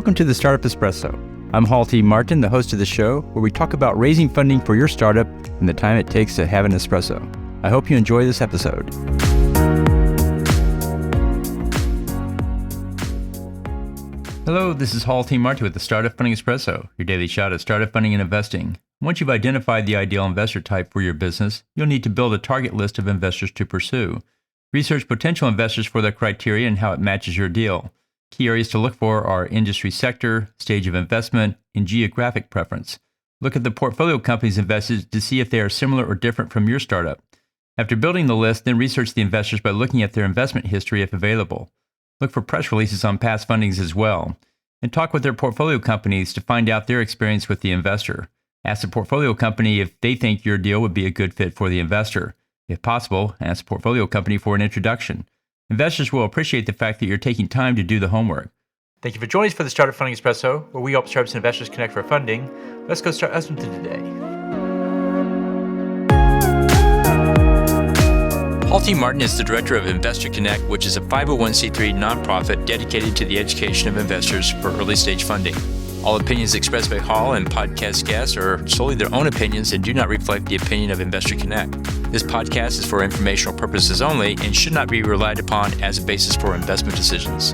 Welcome to the Startup Espresso. I'm Hall T. Martin, the host of the show, where we talk about raising funding for your startup and the time it takes to have an espresso. I hope you enjoy this episode. Hello, this is Hall T. Martin with the Startup Funding Espresso, your daily shot at startup funding and investing. Once you've identified the ideal investor type for your business, you'll need to build a target list of investors to pursue. Research potential investors for their criteria and how it matches your deal. Key areas to look for are industry sector, stage of investment, and geographic preference. Look at the portfolio companies invested to see if they are similar or different from your startup. After building the list, then research the investors by looking at their investment history if available. Look for press releases on past fundings as well. And talk with their portfolio companies to find out their experience with the investor. Ask the portfolio company if they think your deal would be a good fit for the investor. If possible, ask the portfolio company for an introduction. Investors will appreciate the fact that you're taking time to do the homework. Thank you for joining us for the Startup Funding Espresso, where we help startups and investors connect for funding. Let's go start listening to today. Hall T. Martin is the director of Investor Connect, which is a 501c3 nonprofit dedicated to the education of investors for early stage funding. All opinions expressed by Hall and podcast guests are solely their own opinions and do not reflect the opinion of Investor Connect. This podcast is for informational purposes only and should not be relied upon as a basis for investment decisions.